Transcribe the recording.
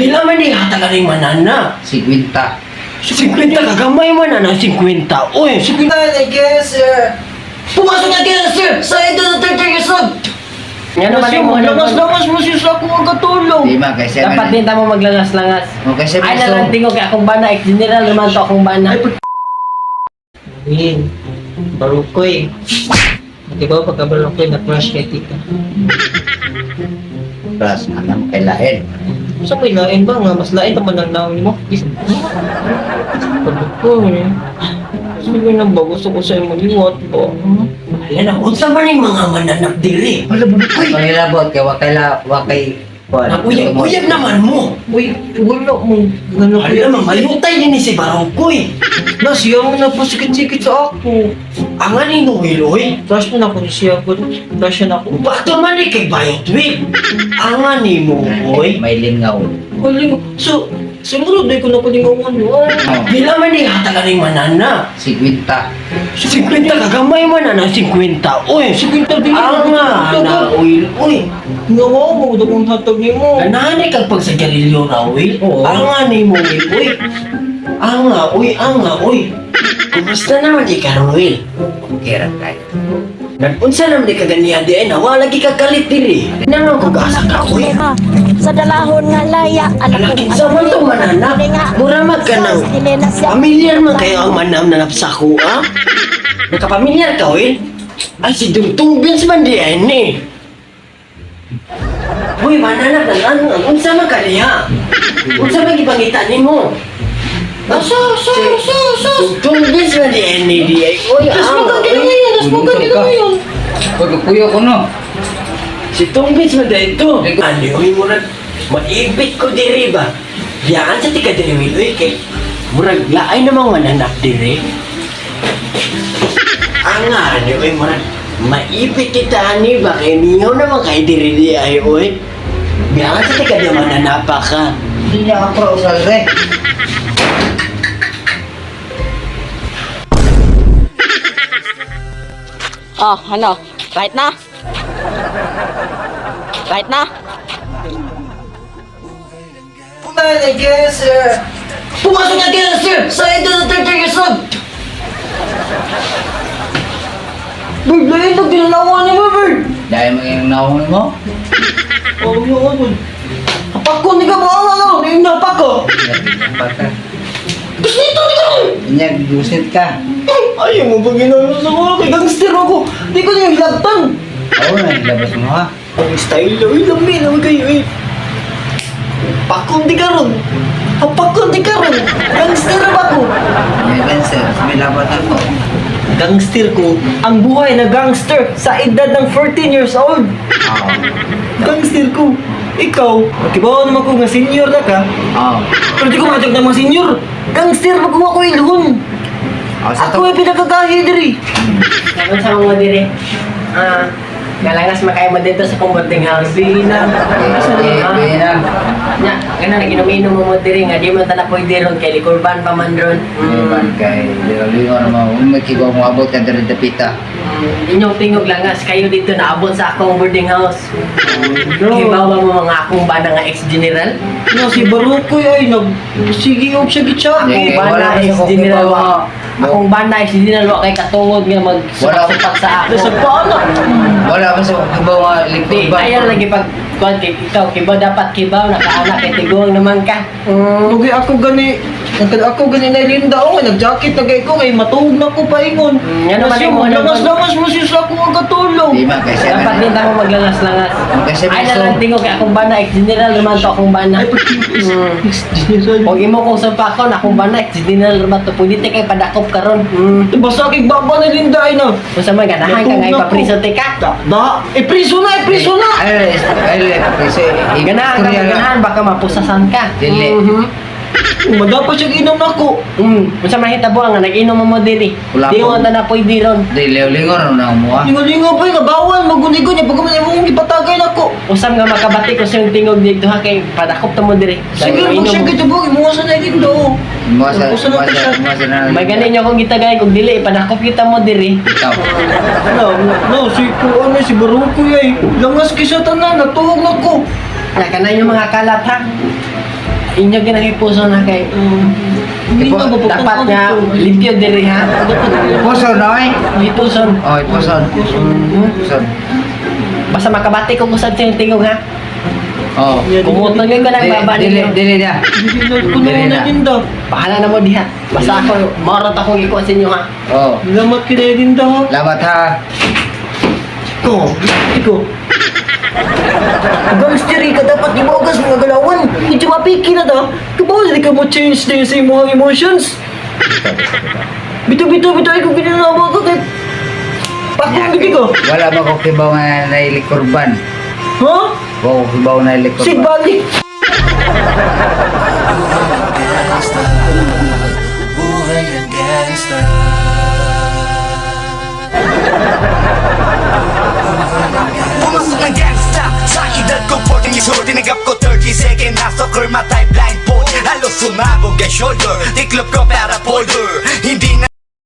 Bila man di hatagan ng manana. 50. 50 kagamay man na 50. Uy, 50. I guess, pumasok na kayo, sir! Sa ito na 30 years old! Yan naman yung mga Lamas mo siya sa akong katulong! Di man kasi Dapat din tamo maglangas-langas. mo kasi Ay na lang tingog kay akong bana, ex-general naman to akong bana. Win, barukoy. Di ba pagka barukoy na-crush kay tita? plus alam kay lain. Sa may lain ba nga? Mas lain naman ang naon mo. Barukoy. Sige nang ba? Gusto ko sa'yo maliwat po. Alam na, unsa man yung mga mananap diri. Wala mo kay labot kay wakay Uyab naman mo. Uy, wala mo. Ano Alam naman, malutay din si Barokoy. Siya mo na po sikit-sikit sa ako. Ang aning Noel, oy. Flash mo na ako ni siya ko. Flash na ako. Bato man ni kay Bayot Week. Ang ani mo, oy. may lingaw. Galing. So, siguro di ko na palingawan mo. Bila man ni hatagan ng manana. 50. 50 kagamay man na 50. Uy, 50 din. ang na, uy. Ngawa mo, ito kong hatag ni mo. Ganani kag pag sa Galileo na, uy. Oo. Ang ani mo, uy. Ang nga, uy. Kumusta naman di ka, Ruel? Kira kay. Unsa naman di ka ganihan di ay nawa lagi ka kalit diri. Nang kung asa ka, uy. Sa dalahon nga laya Anak, kinsa man to manana. Mura mag ka ng pamilyar man kayo ang manam na napsako, ha? Nakapamilyar ka, uy? Ay, si Dungtung Vince man di ay ni. Uy, mananap na lang. Unsa man ka niya? Unsa man gipangita ni mo? Dungtung Vince man di ay ni di ay. Uy, ngayon. Pagkuyo ko no. Si Tungbits man dahil ito. Ano yung murag maibit ko diri ba? Yaan sa tika diri wiloy kay murag laay namang mananap diri. Ang ano yung murag maibit kita ani ba kay niyo naman kay diri di ay oy. Yaan sa tika di mananapa ka. Hindi niya ako usal re. Oh, ano? Right na? Right na? I guess, pumasok na kayo, sir! Sa ito na 30 years old! Bird, lain ito ginanawa ni mo, Bird! Dahil maging naon mo. Oh, yun. Kapak ko, hindi ka ba ano? Yung napak ko! Pagka. Gusto nito, hindi ka rin! Inya gusit ka. Ayaw mo ba ginagawa sa mga kay gangster ako? Di ko niya hilagtan! Oo na ilabas mo ha. Ang style na, uy, lambi naman kayo eh! Pakon di ka ron! Pakon di ka ron! Gangster ba ko? May cancer. May labat ako. Gangster ko, ang buhay na gangster sa edad ng 14 years old! Oo. Gangster ko! Ikaw, kibawa naman ko nga senior na ka, Oo. pero di ko matag na mga senior! Gangster ba kung ako ilhon? Sa Ako ay pinagkagahi diri! Sabi sa mga dire. Galangas makaya mo dito sa kong boarding house. Bina! Bina. Nya, ganun naginom-inom mo dire nga di man ta na pwede ron kay likurban pa man ron. Iban kay Lilo naman. May kibaw mo abot ka dari dapita. Inyong tingog langas kayo dito naabot sa akong boarding house. Hibaw ba mo mga akong bana nga ex-general? No, si Barukoy ay nagsigiyog siya gitsa. Eh, Akong wala bana kasi akong ex-general kibaw wa. nga. Akong bana ex-general wa kay katungod nga magsupak sa ako. Sa paano? Wala ba sa kibaw nga Di, likod ba? ayaw lagi pag kuwan kay ikaw, kibaw dapat kibaw, nakaanak kay tigong naman ka. Lugi ako gani, ako gani na linda o nga, nag-jacket na ko kay matuhog na ko paingon. Yan naman yung mga Lamas mo siya sa akong katulong. Di ba kasi Dapat din tamo maglangas-langas. Kasi Ay na lang tingog kay akong bana, ex-general naman to akong bana. Huwag imo kong sampakon, akong bana, ex-general naman to. Pwede kay padakop karon. Basta kay baba na linda ay na. Kung sa mga ganahan ka nga ipapriso te ka. Ipriso na, ipriso na. ay kasi Ganahan ka, ganahan, baka mapusasan ka. Dili. Madapat siya inom na ko. Kung sa mahita buwan nga, nag-inom mo dili. Wala Di po. mo na pwede ron. Dili lingon na mo ha. Lingo-lingo pa yung bawal, magunigo niya. Pagkaman niya mong ipatagay na ko. Usam nga makabati ko sa yung tingog dito ha, kay padakop to mo diri. Sige, mo siya kitubog, imuwasan na linda o. May ganin nyo akong gitagay kung dili, ipadakop kita mo diri. Ikaw. Si Barukoy ay langas kisa tanan, natuhog na ko. Nga ka na yung mga kalat ha. Inyo ginahipuso na kay dapat nga limpyo diri ha. Puso, noy? Hipuson. Oh, puson. Puson. Basta makabati ko kusad sa tingog ha. Oh. Kumutol ko nang baba Dili, ninyo. dili na. Kuno na din daw. Bahala na mo diha. Basta ako marot akong ikuha sa inyo ha. Oh. Lamat ka na din daw. Labat ha. Ko, iko. Gangster ka dapat ibogas mga galawan. Medyo mapiki na daw. Kabaw di ka mo change din sa imong emotions. Bito ikaw ginanawa ko kay Pakong gidi ko. Wala ba ko kibaw nga nailik kurban? Ha? Wow, kibaw nailik kurban. Sigbali. Pumasok ng gangsta sa edad ko 14 years old. Tinagap ko 30 second na soccer matay blindfold. Halos sumabog ang shoulder. Tiklop ko para polder. Hindi na